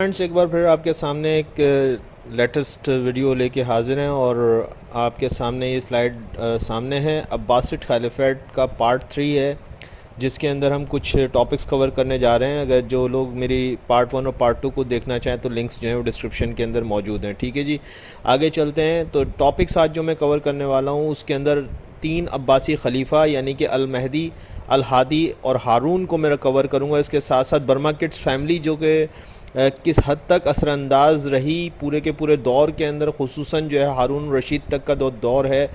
Friends, ایک بار پھر آپ کے سامنے ایک لیٹسٹ ویڈیو لے کے حاضر ہیں اور آپ کے سامنے یہ سلائیڈ سامنے ہے عباسڈ خلیفیٹ کا پارٹ 3 ہے، جس کے اندر ہم کچھ ٹاپکس کور کرنے جا رہے ہیں۔ اگر جو لوگ میری پارٹ 1 اور پارٹ 2 کو دیکھنا چاہیں تو لنکس جو ہیں وہ ڈسکرپشن کے اندر موجود ہیں۔ ٹھیک ہے جی، آگے چلتے ہیں۔ تو ٹاپکس آج جو میں کور کرنے والا ہوں اس کے اندر 3 عباسی خلیفہ یعنی کہ المہدی، الہادی اور ہارون کو میں کور کروں گا۔ اس کے ساتھ ساتھ برما کڈس فیملی جو کہ کس حد تک اثر انداز رہی پورے کے پورے دور کے اندر، خصوصاً جو ہے ہارون رشید تک کا دور ہے،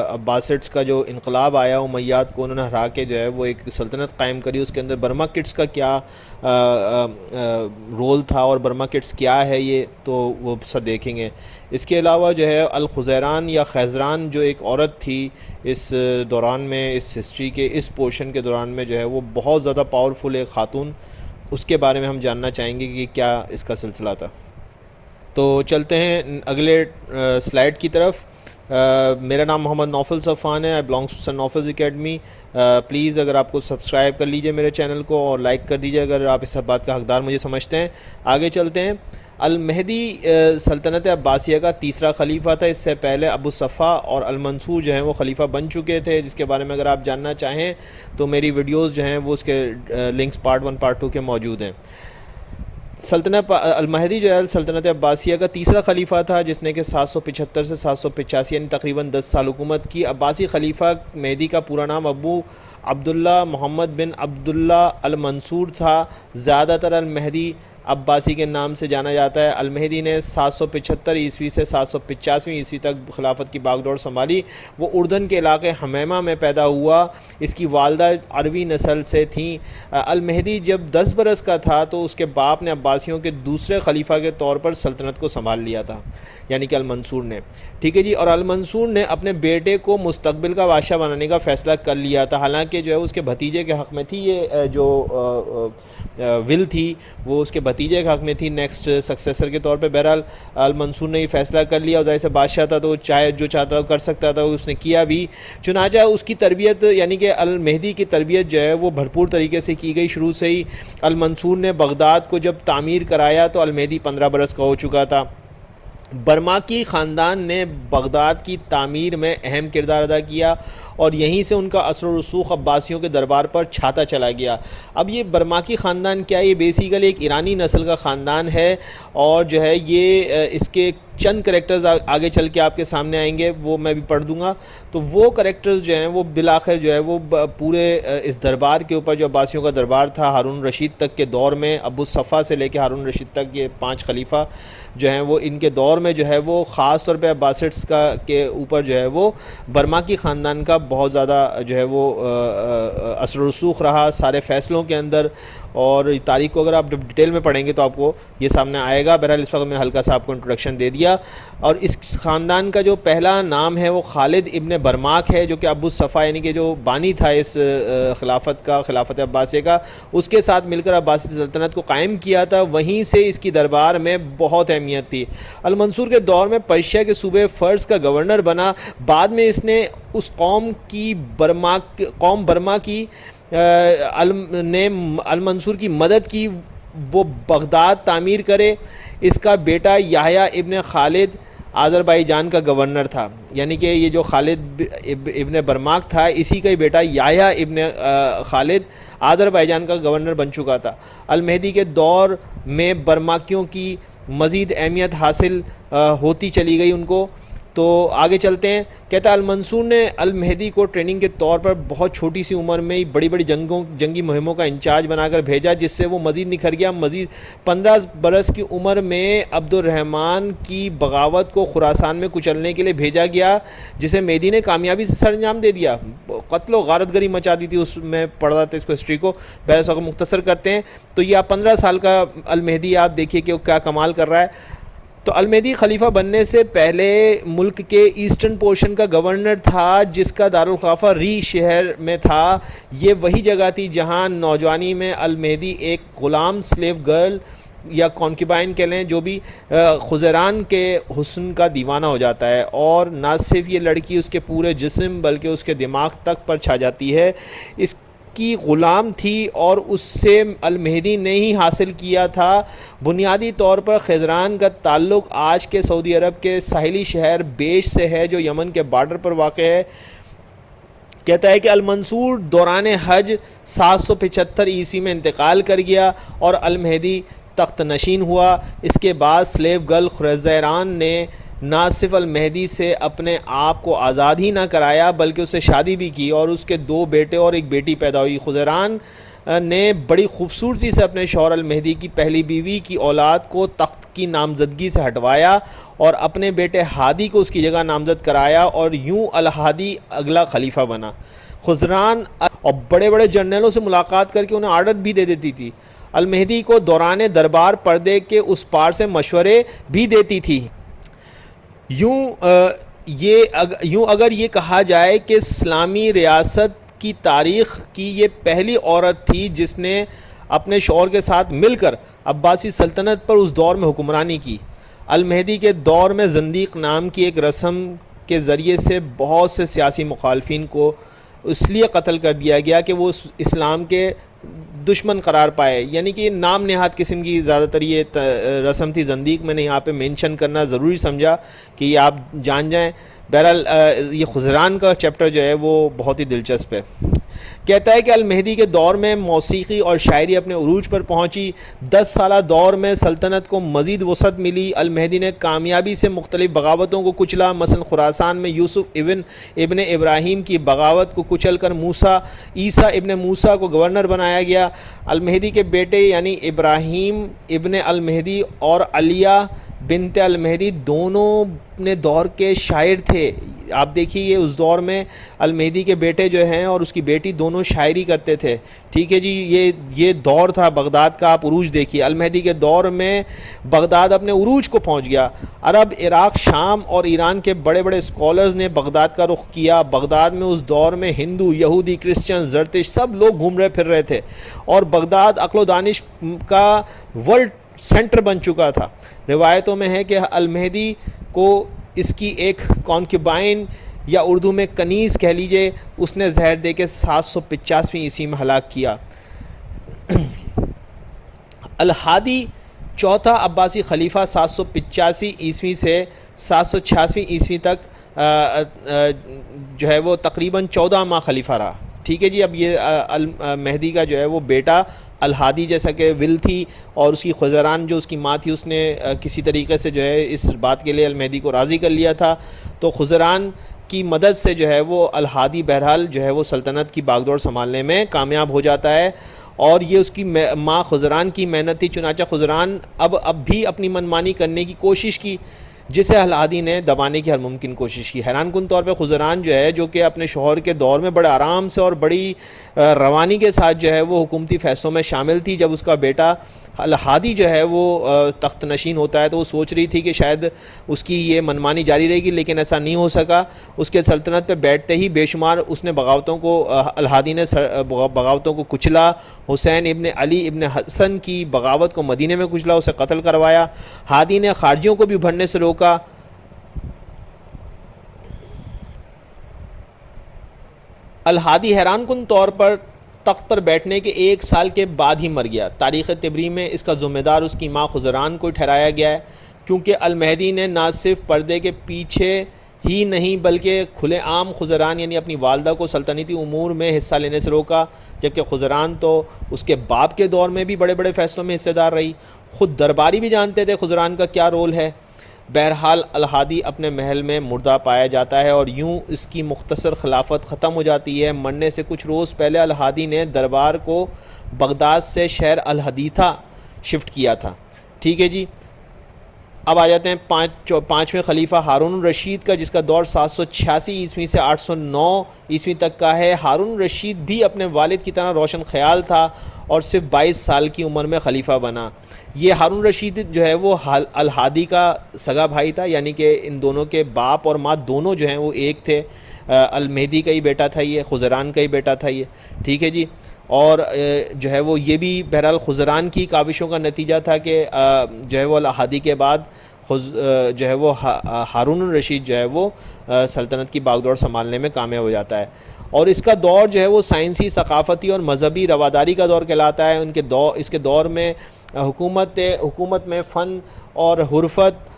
عباسڈس کا جو انقلاب آیا امیاد کو انہوں نے ہرا کے جو ہے وہ ایک سلطنت قائم کری۔ اس کے اندر برما کڈس کا کیا رول تھا اور برما کڈس کیا ہے یہ تو وہ سب دیکھیں گے۔ اس کے علاوہ جو ہے الخزیران یا خیزران جو ایک عورت تھی اس دوران میں، اس ہسٹری کے اس پورشن کے دوران میں جو ہے وہ بہت زیادہ پاورفل ایک خاتون، اس کے بارے میں ہم جاننا چاہیں گے کہ کیا اس کا سلسلہ تھا۔ تو چلتے ہیں اگلے سلائیڈ کی طرف۔ میرا نام محمد نوفل صفوان ہے، I belongs to sun Naufal's academy. Please اگر آپ کو سبسکرائب کر لیجئے میرے چینل کو اور لائک کر دیجئے اگر آپ اس سب بات کا حقدار مجھے سمجھتے ہیں۔ آگے چلتے ہیں۔ المہدی سلطنت عباسیہ کا تیسرا خلیفہ تھا۔ اس سے پہلے ابو صفا اور المنصور جو ہیں وہ خلیفہ بن چکے تھے، جس کے بارے میں اگر آپ جاننا چاہیں تو میری ویڈیوز جو ہیں وہ اس کے لنکس پارٹ 1 پارٹ 2 کے موجود ہیں۔ سلطنت المہدی جو ہے سلطنت عباسیہ کا تیسرا خلیفہ تھا، جس نے کہ 775 سے 785 یعنی تقریباً 10 سال حکومت کی۔ عباسی خلیفہ مہدی کا پورا نام ابو عبداللہ محمد بن عبداللہ المنصور تھا۔ زیادہ تر المہدی عباسی کے نام سے جانا جاتا ہے۔ المہدی نے 775 عیسوی سے 785 عیسوی تک خلافت کی باغ ڈور سنبھالی۔ وہ اردن کے علاقے حمیمہ میں پیدا ہوا۔ اس کی والدہ عربی نسل سے تھیں۔ المہدی جب 10 برس کا تھا تو اس کے باپ نے عباسیوں کے دوسرے خلیفہ کے طور پر سلطنت کو سنبھال لیا تھا، یعنی کہ المنصور نے۔ ٹھیک ہے جی، اور المنصور نے اپنے بیٹے کو مستقبل کا بادشاہ بنانے کا فیصلہ کر لیا تھا، حالانکہ جو ہے اس کے بھتیجے کے حق میں تھی یہ جو ول تھی وہ اس کے بھتیجے کے حق میں تھی نیکسٹ سکسیسر کے طور پہ۔ بہرحال المنصور نے یہ فیصلہ کر لیا اور ظاہر سے بادشاہ تھا تو چاہے جو چاہتا کر سکتا تھا، اس نے کیا بھی۔ چنانچہ اس کی تربیت یعنی کہ المہدی کی تربیت جو ہے وہ بھرپور طریقے سے کی گئی شروع سے ہی۔ المنصور نے بغداد کو جب تعمیر کرایا تو المہدی 15 برس کا ہو چکا تھا۔ برماکی خاندان نے بغداد کی تعمیر میں اہم کردار ادا کیا اور یہیں سے ان کا اثر و رسوخ عباسیوں کے دربار پر چھاتا چلا گیا۔ اب یہ برماکی خاندان کیا ہے؟ یہ بیسیکلی ایک ایرانی نسل کا خاندان ہے اور جو ہے یہ اس کے چند کریکٹرز آگے چل کے آپ کے سامنے آئیں گے، وہ میں بھی پڑھ دوں گا۔ تو وہ کریکٹرز جو ہیں وہ بالآخر جو ہے وہ پورے اس دربار کے اوپر جو عباسیوں کا دربار تھا ہارون رشید تک کے دور میں، ابو صفا سے لے کے ہارون رشید تک یہ 5 خلیفہ جو ہیں وہ ان کے دور میں جو ہے وہ خاص طور پہ عباسڈس کے اوپر جو ہے وہ برماکی خاندان کا بہت زیادہ جو ہے وہ اثر و رسوخ رہا سارے فیصلوں کے اندر، اور تاریخ کو اگر آپ ڈیٹیل میں پڑھیں گے تو آپ کو یہ سامنے آئے گا۔ بہرحال اس وقت میں ہلکا سا آپ کو انٹروڈکشن دے دیا۔ اور اس خاندان کا جو پہلا نام ہے وہ خالد ابن برماک ہے، جو کہ ابو صفا یعنی کہ جو بانی تھا اس خلافت کا، خلافت عباسیہ کا، اس کے ساتھ مل کر عباسی سلطنت کو قائم کیا تھا۔ وہیں سے اس کی دربار میں بہت اہمیت تھی۔ المنصور کے دور میں پرشیا کے صوبے فرس کا گورنر بنا۔ بعد میں اس نے اس قوم برما کی نے المنصور کی مدد کی وہ بغداد تعمیر کرے۔ اس کا بیٹا یحییٰ ابن خالد آذربائیجان کا گورنر تھا، یعنی کہ یہ جو خالد ابن برماک تھا اسی کا ہی بیٹا یحییٰ ابن خالد آذربائیجان کا گورنر بن چکا تھا۔ المہدی کے دور میں برماکیوں کی مزید اہمیت حاصل ہوتی چلی گئی ان کو۔ تو آگے چلتے ہیں۔ کہتا ہے المنصور نے المہدی کو ٹریننگ کے طور پر بہت چھوٹی سی عمر میں ہی بڑی بڑی جنگی مہموں کا انچارج بنا کر بھیجا، جس سے وہ مزید نکھر گیا۔ مزید 15 برس کی عمر میں عبد الرحمن کی بغاوت کو خراسان میں کچلنے کے لیے بھیجا گیا، جسے مہدی نے کامیابی سے سر انجام دے دیا۔ قتل و غارت گری مچا دی تھی، اس میں پڑھ رہا تھا اس کو ہسٹری کو، بہرحال اس کو مختصر کرتے ہیں۔ تو یہ آپ 15 سال کا المہدی آپ دیکھیے کہ وہ کیا کمال کر رہا ہے۔ تو المہدی خلیفہ بننے سے پہلے ملک کے ایسٹرن پورشن کا گورنر تھا، جس کا دارالخلافہ ری شہر میں تھا۔ یہ وہی جگہ تھی جہاں نوجوانی میں المہدی ایک غلام سلیو گرل یا کانکیبائن کہہ لیں، جو بھی خزیران کے حسن کا دیوانہ ہو جاتا ہے، اور نہ صرف یہ لڑکی اس کے پورے جسم بلکہ اس کے دماغ تک پر چھا جاتی ہے۔ کی غلام تھی اور اس سے المہدی نے ہی حاصل کیا تھا۔ بنیادی طور پر خضران کا تعلق آج کے سعودی عرب کے ساحلی شہر بیش سے ہے جو یمن کے بارڈر پر واقع ہے۔ کہتا ہے کہ المنصور دوران حج 775 عیسوی میں انتقال کر گیا اور المہدی تخت نشین ہوا۔ اس کے بعد سلیو گرل خزیران نے نہ صرف المہدی سے اپنے آپ کو آزاد ہی نہ کرایا بلکہ اس سے شادی بھی کی اور اس کے 2 بیٹے اور 1 بیٹی پیدا ہوئی۔ خزیران نے بڑی خوبصورتی سے اپنے شوہر المہدی کی پہلی بیوی کی اولاد کو تخت کی نامزدگی سے ہٹوایا اور اپنے بیٹے ہادی کو اس کی جگہ نامزد کرایا اور یوں الہادی اگلا خلیفہ بنا۔ خزران اور بڑے بڑے جنرلوں سے ملاقات کر کے انہیں آرڈر بھی دے دیتی تھی۔ المہدی کو دوران دربار پردے کے اس پار سے مشورے بھی دیتی تھی۔ یوں اگر یہ کہا جائے کہ اسلامی ریاست کی تاریخ کی یہ پہلی عورت تھی جس نے اپنے شوہر کے ساتھ مل کر عباسی سلطنت پر اس دور میں حکمرانی کی۔ المہدی کے دور میں زندیق نام کی ایک رسم کے ذریعے سے بہت سے سیاسی مخالفین کو اس لیے قتل کر دیا گیا کہ وہ اسلام کے دشمن قرار پائے، یعنی کہ نام نہاد قسم کی زیادہ تر یہ رسم تھی۔ زندیق میں نے یہاں پہ مینشن کرنا ضروری سمجھا کہ یہ آپ جان جائیں۔ بہرحال یہ خزران کا چیپٹر جو ہے وہ بہت ہی دلچسپ ہے۔ کہتا ہے کہ المہدی کے دور میں موسیقی اور شاعری اپنے عروج پر پہنچی۔ 10 سالہ دور میں سلطنت کو مزید وسعت ملی۔ المہدی نے کامیابی سے مختلف بغاوتوں کو کچلا، مثلا خراسان میں یوسف ابن ابراہیم کی بغاوت کو کچل کر عیسیٰ ابن موسیٰ کو گورنر بنایا گیا۔ المہدی کے بیٹے یعنی ابراہیم ابن المہدی اور علیہ بنت المہدی دونوں اپنے دور کے شاعر تھے۔ آپ دیکھیے یہ اس دور میں المہدی کے بیٹے جو ہیں اور اس کی بیٹی دونوں شاعری کرتے تھے، ٹھیک ہے جی۔ یہ دور تھا بغداد کا، آپ عروج دیکھیے۔ المہدی کے دور میں بغداد اپنے عروج کو پہنچ گیا۔ عرب، عراق، شام اور ایران کے بڑے بڑے اسکالرز نے بغداد کا رخ کیا۔ بغداد میں اس دور میں ہندو، یہودی، کرسچن، زرتش سب لوگ گھوم پھر رہے تھے اور بغداد عقل و دانش کا ورلڈ سینٹر بن چکا تھا۔ روایتوں میں ہے کہ المہدی کو اس کی ایک کانکیوبائن یا اردو میں کنیز کہہ لیجئے، اس نے زہر دے کے 785 عیسوی میں ہلاک کیا۔ الہادی چوتھا عباسی خلیفہ 785 عیسوی سے 786 عیسوی تک جو ہے وہ تقریباً 14 ماہ خلیفہ رہا، ٹھیک ہے جی۔ اب یہ مہدی کا جو ہے وہ بیٹا الہادی جیسا کہ ول تھی اور اس کی خزران جو اس کی ماں تھی اس نے کسی طریقے سے جو ہے اس بات کے لیے المہدی کو راضی کر لیا تھا، تو خزران کی مدد سے جو ہے وہ الہادی بہرحال جو ہے وہ سلطنت کی باغ دوڑ سنبھالنے میں کامیاب ہو جاتا ہے اور یہ اس کی ماں خزران کی محنت تھی۔ چنانچہ خزران اب بھی اپنی منمانی کرنے کی کوشش کی جسے الہادی نے دبانے کی ہر ممکن کوشش کی۔ حیران کن طور پہ خزران جو ہے جو کہ اپنے شوہر کے دور میں بڑے آرام سے اور بڑی روانی کے ساتھ جو ہے وہ حکومتی فیصلوں میں شامل تھی، جب اس کا بیٹا الہادی جو ہے وہ تخت نشین ہوتا ہے تو وہ سوچ رہی تھی کہ شاید اس کی یہ منمانی جاری رہے گی، لیکن ایسا نہیں ہو سکا۔ اس کے سلطنت پہ بیٹھتے ہی بے شمار اس نے الہادی نے بغاوتوں کو کچلا۔ حسین ابن علی ابن حسن کی بغاوت کو مدینے میں کچلا، اسے قتل کروایا۔ ہادی نے خارجیوں کو بھی ابھرنے سے روکا۔ الہادی حیران کن طور پر تخت پر بیٹھنے کے 1 سال کے بعد ہی مر گیا۔ تاریخ طبری میں اس کا ذمہ دار اس کی ماں خزران کو ٹھہرایا گیا ہے، کیونکہ المہدی نے نہ صرف پردے کے پیچھے ہی نہیں بلکہ کھلے عام خزران یعنی اپنی والدہ کو سلطنتی امور میں حصہ لینے سے روکا، جبکہ خزران تو اس کے باپ کے دور میں بھی بڑے بڑے فیصلوں میں حصے دار رہی۔ خود درباری بھی جانتے تھے خزران کا کیا رول ہے۔ بہرحال الہادی اپنے محل میں مردہ پایا جاتا ہے اور یوں اس کی مختصر خلافت ختم ہو جاتی ہے۔ مرنے سے کچھ روز پہلے الہادی نے دربار کو بغداد سے شہر الحدیثہ شفٹ کیا تھا، ٹھیک ہے جی۔ اب آ جاتے ہیں پانچویں خلیفہ ہارون الرشید کا، جس کا دور 786 عیسوی سے 809 عیسوی تک کا ہے۔ ہارون الرشید بھی اپنے والد کی طرح روشن خیال تھا اور صرف 22 سال کی عمر میں خلیفہ بنا۔ یہ ہارون الرشید جو ہے وہ الہادی کا سگا بھائی تھا، یعنی کہ ان دونوں کے باپ اور ماں دونوں جو ہیں وہ ایک تھے۔ المہدی کا ہی بیٹا تھا یہ، خزران کا ہی بیٹا تھا یہ، ٹھیک ہے جی۔ اور جو ہے وہ یہ بھی بہرحال خزران کی کاوشوں کا نتیجہ تھا کہ جو ہے وہ الہادی کے بعد جو ہے وہ ہارون الرشید جو ہے وہ سلطنت کی باغ دوڑ سنبھالنے میں کامیاب ہو جاتا ہے۔ اور اس کا دور جو ہے وہ سائنسی، ثقافتی اور مذہبی رواداری کا دور کہلاتا ہے۔ اس کے دور میں حکومت میں فن اور حرفت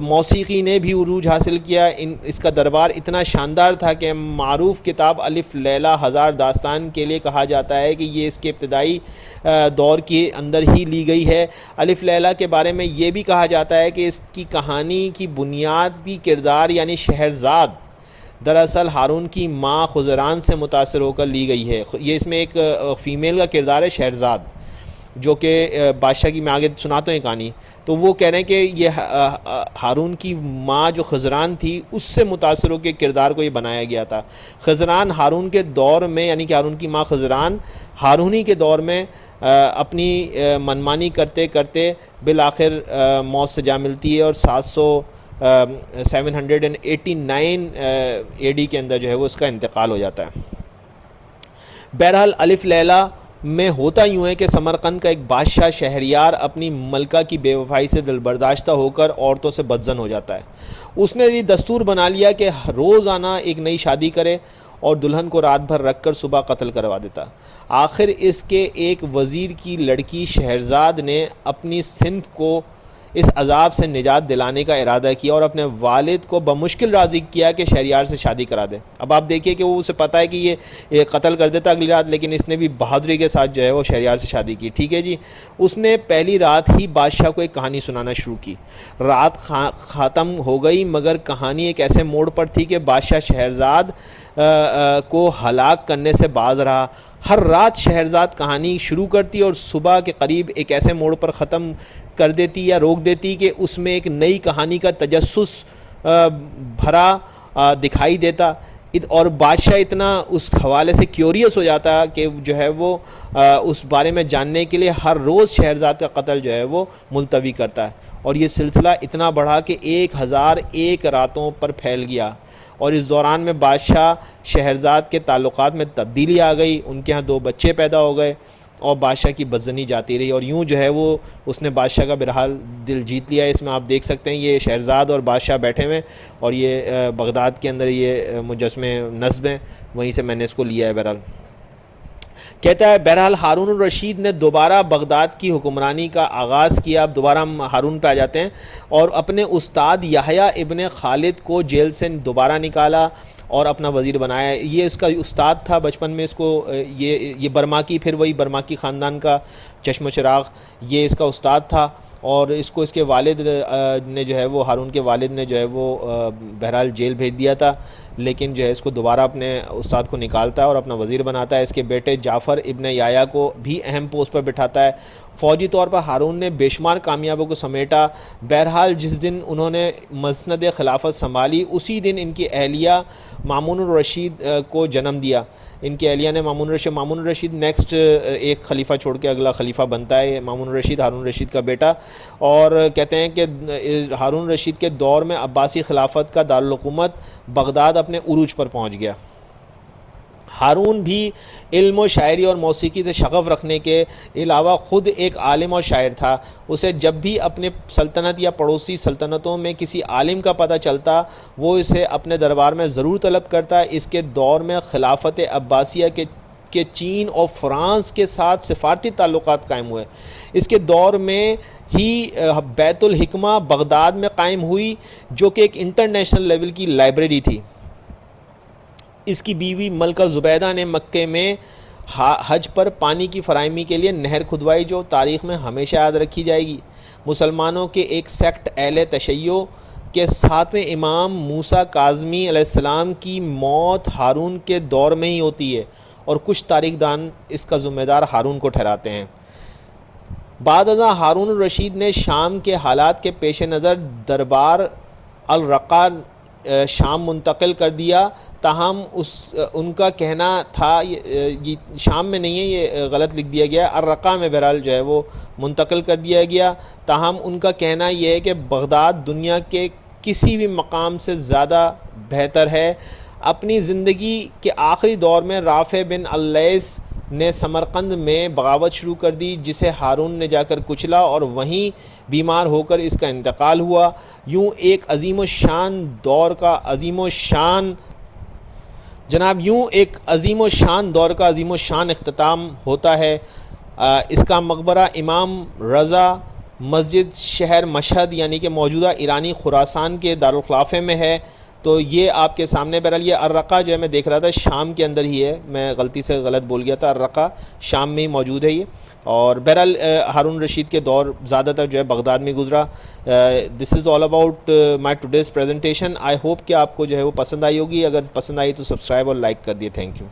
موسیقی نے بھی عروج حاصل کیا۔ اس کا دربار اتنا شاندار تھا کہ معروف کتاب الف لیلہ ہزار داستان کے لیے کہا جاتا ہے کہ یہ اس کے ابتدائی دور کے اندر ہی لی گئی ہے۔ الف لیلہ کے بارے میں یہ بھی کہا جاتا ہے کہ اس کی کہانی کی بنیادی کردار یعنی شہرزاد دراصل ہارون کی ماں خزران سے متاثر ہو کر لی گئی ہے۔ یہ اس میں ایک فیمیل کا کردار ہے شہرزاد، جو کہ بادشاہ کی، میں آگے سناتا ہوں یہ کہانی، تو وہ کہہ رہے ہیں کہ یہ ہارون کی ماں جو خزران تھی اس سے متاثر ہو کے کردار کو یہ بنایا گیا تھا۔ خزران ہارون کے دور میں، یعنی کہ ہارون کی ماں خزران ہارونی کے دور میں اپنی منمانی کرتے کرتے بالآخر موت سے جا ملتی ہے، اور 789 اے ڈی کے اندر جو ہے وہ اس کا انتقال ہو جاتا ہے۔ بہرحال الف لیلہ میں ہوتا یوں ہے کہ سمرقند کا ایک بادشاہ شہریار اپنی ملکہ کی بے وفائی سے دل برداشتہ ہو کر عورتوں سے بدظن ہو جاتا ہے۔ اس نے یہ دستور بنا لیا کہ روزانہ ایک نئی شادی کرے اور دلہن کو رات بھر رکھ کر صبح قتل کروا دیتا۔ آخر اس کے ایک وزیر کی لڑکی شہرزاد نے اپنی صنف کو اس عذاب سے نجات دلانے کا ارادہ کیا اور اپنے والد کو بمشکل راضی کیا کہ شہریار سے شادی کرا دے۔ اب آپ دیکھیے کہ وہ اسے پتہ ہے کہ یہ قتل کر دیتا اگلی رات، لیکن اس نے بھی بہادری کے ساتھ جو ہے وہ شہریار سے شادی کی۔ ٹھیک ہے جی، اس نے پہلی رات ہی بادشاہ کو ایک کہانی سنانا شروع کی۔ رات ختم ہو گئی مگر کہانی ایک ایسے موڑ پر تھی کہ بادشاہ شہرزاد کو ہلاک کرنے سے باز رہا۔ ہر رات شہرزاد کہانی شروع کرتی اور صبح کے قریب ایک ایسے موڑ پر ختم کر دیتی یا روک دیتی کہ اس میں ایک نئی کہانی کا تجسس بھرا دکھائی دیتا، اور بادشاہ اتنا اس حوالے سے کیوریس ہو جاتا کہ جو ہے وہ اس بارے میں جاننے کے لیے ہر روز شہرزاد کا قتل جو ہے وہ ملتوی کرتا ہے، اور یہ سلسلہ اتنا بڑھا کہ 1001 راتوں پر پھیل گیا۔ اور اس دوران میں بادشاہ شہرزاد کے تعلقات میں تبدیلی آ گئی، ان کے ہاں 2 بچے پیدا ہو گئے اور بادشاہ کی بدظنی جاتی رہی، اور یوں جو ہے وہ اس نے بادشاہ کا بہرحال دل جیت لیا۔ اس میں آپ دیکھ سکتے ہیں یہ شہرزاد اور بادشاہ بیٹھے ہوئے، اور یہ بغداد کے اندر یہ مجسمے نصب ہیں، وہیں سے میں نے اس کو لیا ہے۔ بہرحال کہتا ہے، بہرحال ہارون الرشید نے دوبارہ بغداد کی حکمرانی کا آغاز کیا۔ اب دوبارہ ہم ہارون پہ آ جاتے ہیں، اور اپنے استاد یحییٰ ابن خالد کو جیل سے دوبارہ نکالا اور اپنا وزیر بنایا۔ یہ اس کا استاد تھا بچپن میں، اس کو یہ برماکی، پھر وہی برماکی خاندان کا چشم و چراغ، یہ اس کا استاد تھا، اور اس کو اس کے والد نے جو ہے وہ، ہارون کے والد نے جو ہے وہ بہرحال جیل بھیج دیا تھا، لیکن جو ہے اس کو دوبارہ اپنے استاد کو نکالتا ہے اور اپنا وزیر بناتا ہے۔ اس کے بیٹے جعفر ابن یحییٰ کو بھی اہم پوسٹ پر بٹھاتا ہے۔ فوجی طور پر ہارون نے بے شمار کامیابیوں کو سمیٹا۔ بہرحال جس دن انہوں نے مسند خلافت سنبھالی اسی دن ان کی اہلیہ مامون الرشید کو جنم دیا۔ ان کی اہلیہ نے مامون الرشید نیکسٹ ایک خلیفہ چھوڑ کے اگلا خلیفہ بنتا ہے مامون الرشید، ہارون الرشید کا بیٹا، اور کہتے ہیں کہ ہارون الرشید کے دور میں عباسی خلافت کا دارالحکومت بغداد اپنے عروج پر پہنچ گیا۔ ہارون بھی علم و شاعری اور موسیقی سے شغف رکھنے کے علاوہ خود ایک عالم اور شاعر تھا۔ اسے جب بھی اپنے سلطنت یا پڑوسی سلطنتوں میں کسی عالم کا پتہ چلتا وہ اسے اپنے دربار میں ضرور طلب کرتا۔ اس کے دور میں خلافت عباسیہ کے چین اور فرانس کے ساتھ سفارتی تعلقات قائم ہوئے۔ اس کے دور میں ہی بیت الحکمہ بغداد میں قائم ہوئی، جو کہ ایک انٹرنیشنل لیول کی لائبریری تھی۔ اس کی بیوی ملکہ زبیدہ نے مکے میں حج پر پانی کی فراہمی کے لیے نہر کھدوائی، جو تاریخ میں ہمیشہ یاد رکھی جائے گی۔ مسلمانوں کے ایک سیکٹ اہل تشیع کے 7ویں امام موسیٰ کاظمی علیہ السلام کی موت ہارون کے دور میں ہی ہوتی ہے، اور کچھ تاریخ دان اس کا ذمہ دار ہارون کو ٹھہراتے ہیں۔ بعد ازاں ہارون الرشید نے شام کے حالات کے پیش نظر دربار الرقہ شام منتقل کر دیا، تاہم ان کا کہنا تھا، یہ شام میں نہیں ہے، یہ غلط لکھ دیا گیا، الرقہ میں بہرحال جو ہے وہ منتقل کر دیا گیا، تاہم ان کا کہنا یہ ہے کہ بغداد دنیا کے کسی بھی مقام سے زیادہ بہتر ہے۔ اپنی زندگی کے آخری دور میں رافع بن اللیث نے سمرقند میں بغاوت شروع کر دی، جسے ہارون نے جا کر کچلا اور وہیں بیمار ہو کر اس کا انتقال ہوا۔ یوں ایک عظیم الشان دور کا عظیم الشان جناب یوں ایک عظیم و شان دور کا عظیم و شان اختتام ہوتا ہے. اس کا مقبرہ امام رضا مسجد شہر مشہد یعنی کہ موجودہ ایرانی خراسان کے دارالخلافے میں ہے. تو یہ آپ کے سامنے بہرحال یہ الرقہ جو ہے میں دیکھ رہا تھا شام کے اندر ہی ہے, میں غلطی سے غلط بول گیا تھا, الرقہ شام میں ہی موجود ہے یہ. اور بہرحال ہارون رشید کے دور زیادہ تر جو ہے بغداد میں گزرا. This is all about my today's presentation. I hope کہ آپ کو جو ہے وہ پسند آئی ہوگی. اگر پسند آئی تو سبسکرائب اور لائک کر دیے. Thank you.